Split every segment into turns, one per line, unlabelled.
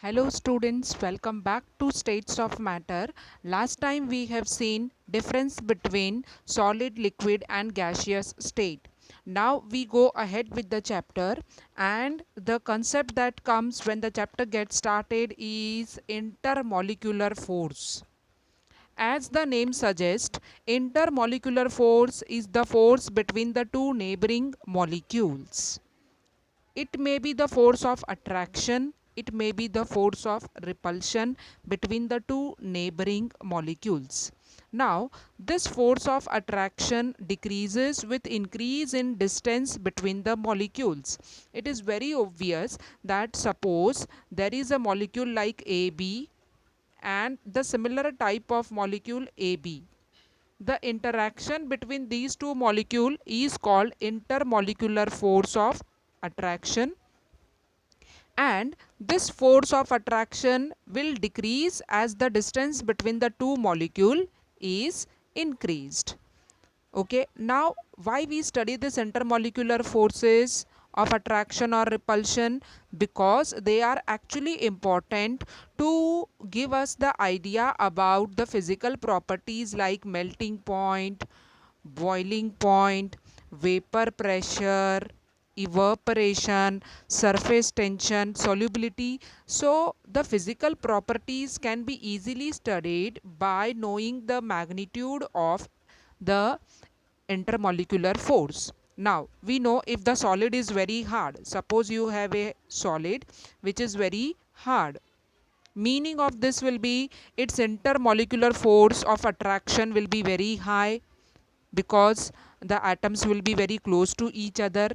Hello students, welcome back to States of Matter. Last time we have seen difference between solid, liquid and gaseous state. Now we go ahead with the chapter, and the concept that comes when the chapter gets started is intermolecular force. As the name suggests, intermolecular force is the force between the two neighboring molecules. It may be the force of attraction, it may be the force of repulsion between the two neighboring molecules. Now, this force of attraction decreases with increase in distance between the molecules. It is very obvious that suppose there is a molecule like AB and the similar type of molecule AB. The interaction between these two molecules is called intermolecular force of attraction, and this force of attraction will decrease as the distance between the two molecule is increased. Okay, now why we study this intermolecular forces of attraction or repulsion? Because they are actually important to give us the idea about the physical properties like melting point, boiling point, vapor pressure, evaporation, surface tension, solubility. So the physical properties can be easily studied by knowing the magnitude of the intermolecular force. Now we know if the solid is very hard, suppose you have a solid which is very hard, meaning of this will be its intermolecular force of attraction will be very high because the atoms will be very close to each other.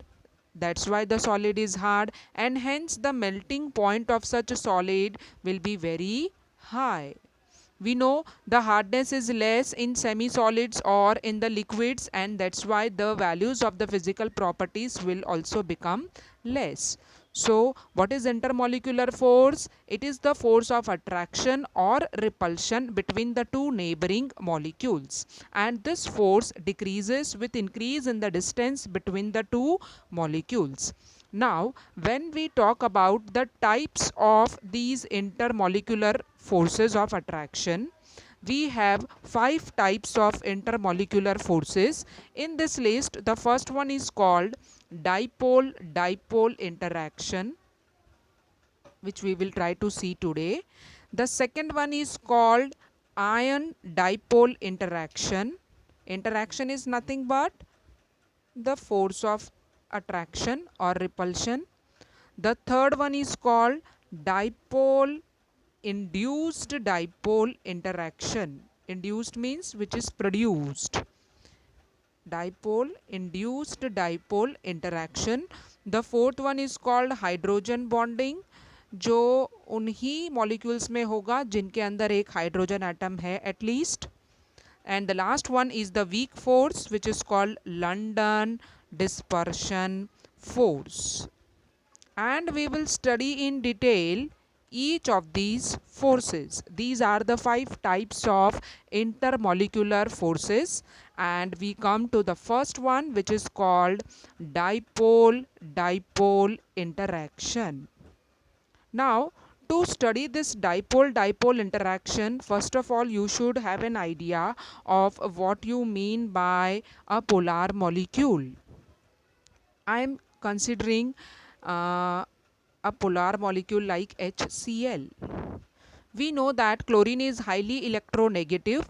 That's why the solid is hard, and hence the melting point of such a solid will be very high. We know the hardness is less in semi-solids or in the liquids, and that's why the values of the physical properties will also become less. So what is intermolecular force? It is the force of attraction or repulsion between the two neighboring molecules, and this force decreases with increase in the distance between the two molecules. Now, when we talk about the types of these intermolecular forces of attraction, we have 5 types of intermolecular forces. In this list, the first one is called dipole-dipole interaction, which we will try to see today. The second one is called ion dipole interaction. Interaction is nothing but the force of attraction or repulsion. The third one is called dipole induced dipole interaction. Induced means which is produced. Dipole induced dipole interaction. The fourth one is called hydrogen bonding, जो उन्हीं molecules में होगा जिनके अंदर एक hydrogen atom है at least. And the last one is the weak force, which is called London dispersion force. And we will study in detail each of these forces. These are the 5 types of intermolecular forces, and we come to the first one, which is called dipole-dipole interaction. Now, to study this dipole-dipole interaction, first of all, you should have an idea of what you mean by a polar molecule. I am considering a polar molecule like HCl. We know that chlorine is highly electronegative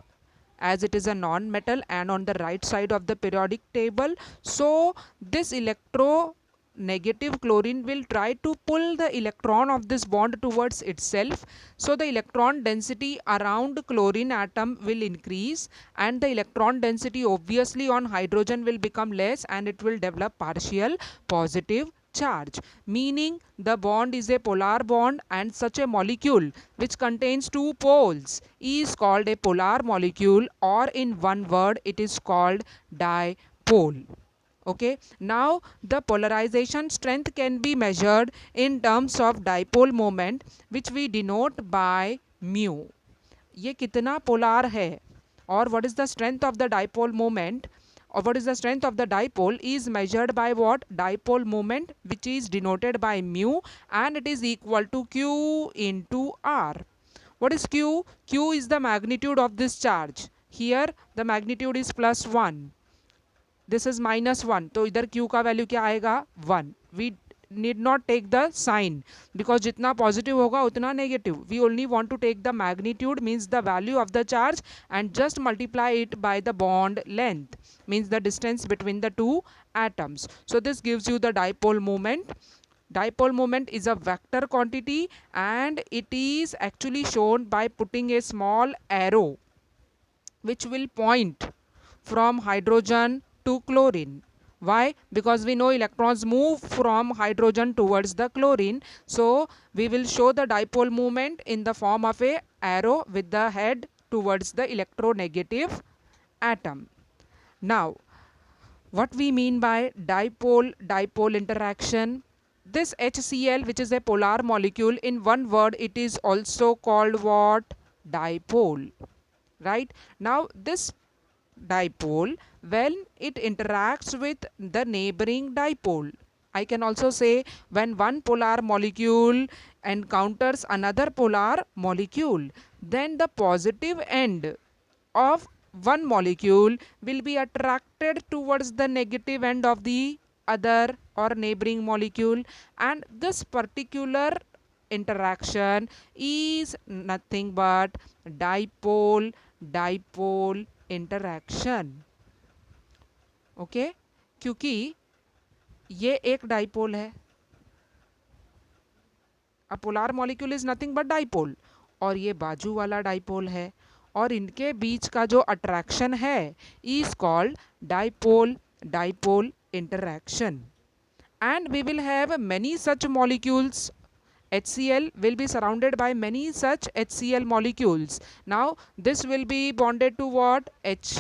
as it is a non-metal and on the right side of the periodic table. So this electronegative chlorine will try to pull the electron of this bond towards itself. So the electron density around chlorine atom will increase, and the electron density obviously on hydrogen will become less, and it will develop partial positive charge, meaning the bond is a polar bond, and such a molecule which contains two poles is called a polar molecule, or in one word it is called dipole. Okay, now the polarization strength can be measured in terms of dipole moment, which we denote by mu. ये कितना polar है, or what is the strength of the dipole moment, or what is the strength of the dipole is measured by what? Dipole moment, which is denoted by mu, and it is equal to Q into R. What is Q? Q is the magnitude of this charge. Here the magnitude is +1. This is -1. तो इधर Q का value क्या आएगा? 1. We need not take the sign because जितना positive होगा उतना negative. We only want to take the magnitude, means the value of the charge, and just multiply it by the bond length, means the distance between the two atoms. So this gives you the dipole moment. Dipole moment is a vector quantity and it is actually shown by putting a small arrow which will point from hydrogen to chlorine. Why? Because we know electrons move from hydrogen towards the chlorine. So we will show the dipole moment in the form of a arrow with the head towards the electronegative atom. Now, what we mean by dipole-dipole interaction? This HCl, which is a polar molecule, in one word it is also called what? Dipole. Right? Now this dipole, when it interacts with the neighboring dipole, I can also say when one polar molecule encounters another polar molecule, then the positive end of one molecule will be attracted towards the negative end of the other or neighboring molecule, and this particular interaction is nothing but dipole dipole interaction. Okay क्योंकि ये एक dipole है, a polar molecule is nothing but dipole, और ये बाजू वाला dipole है, और इनके बीच का जो अट्रैक्शन है is called dipole dipole interaction. And we will have many such molecules. HCl will be surrounded by many such HCl molecules. Now this will be bonded to what? H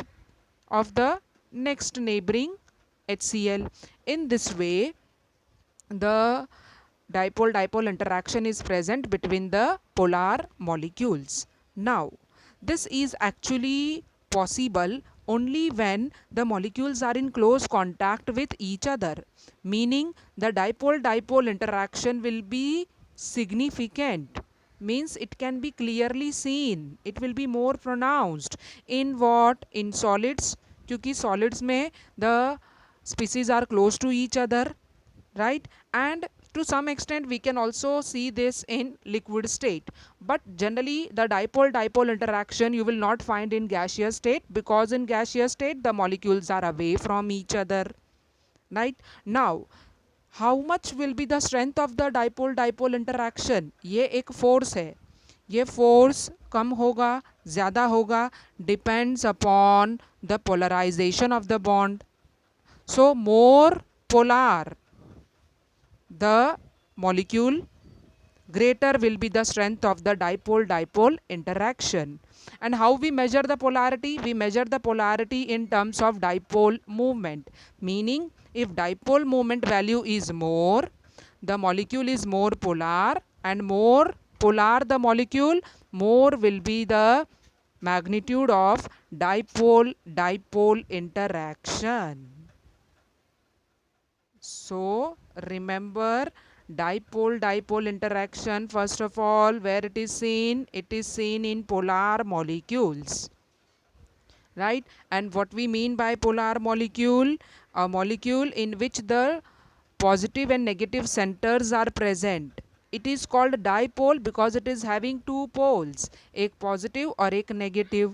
of the next neighboring HCl. In this way the dipole-dipole interaction is present between the polar molecules. Now this is actually possible only when the molecules are in close contact with each other, meaning the dipole-dipole interaction will be significant, means it can be clearly seen, it will be more pronounced in what? In solids, क्योंकि solids में the species are close to each other, right? And to some extent we can also see this in liquid state, but generally the dipole-dipole interaction you will not find in gaseous state, because in gaseous state the molecules are away from each other, right? Now how much will be the strength of the dipole-dipole interaction? ये एक force है, ये force कम होगा ज़्यादा होगा, depends upon the polarization of the bond. So more polar the molecule, greater will be the strength of the dipole-dipole interaction. And how we measure the polarity? We measure the polarity in terms of dipole moment, meaning if dipole moment value is more, the molecule is more polar, and more polar the molecule, more will be the magnitude of dipole-dipole interaction. So remember dipole-dipole interaction, first of all, where it is seen? It is seen in polar molecules, right? And what we mean by polar molecule? A molecule in which the positive and negative centers are present. It is called dipole because it is having two poles, एक positive और एक negative.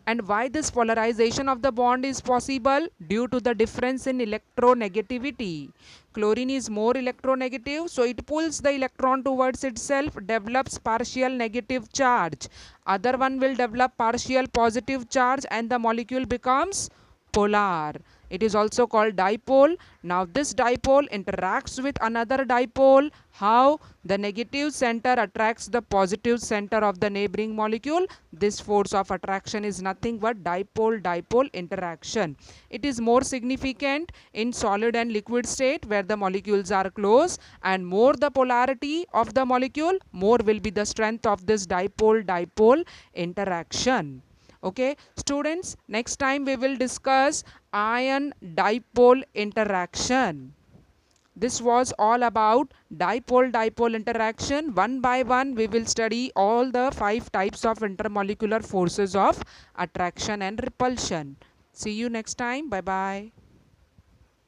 And why this polarization of the bond is possible? Due to the difference in electronegativity. Chlorine is more electronegative, so it pulls the electron towards itself, develops partial negative charge. Other one will develop partial positive charge and the molecule becomes polar. It is also called dipole. Now this dipole interacts with another dipole. How? The negative center attracts the positive center of the neighboring molecule. This force of attraction is nothing but dipole-dipole interaction. It is more significant in solid and liquid state where the molecules are close, and more the polarity of the molecule, more will be the strength of this dipole-dipole interaction. Okay, students, next time we will discuss ion dipole interaction. This was all about dipole-dipole interaction. One by one, we will study all the 5 types of intermolecular forces of attraction and repulsion. See you next time. Bye-bye.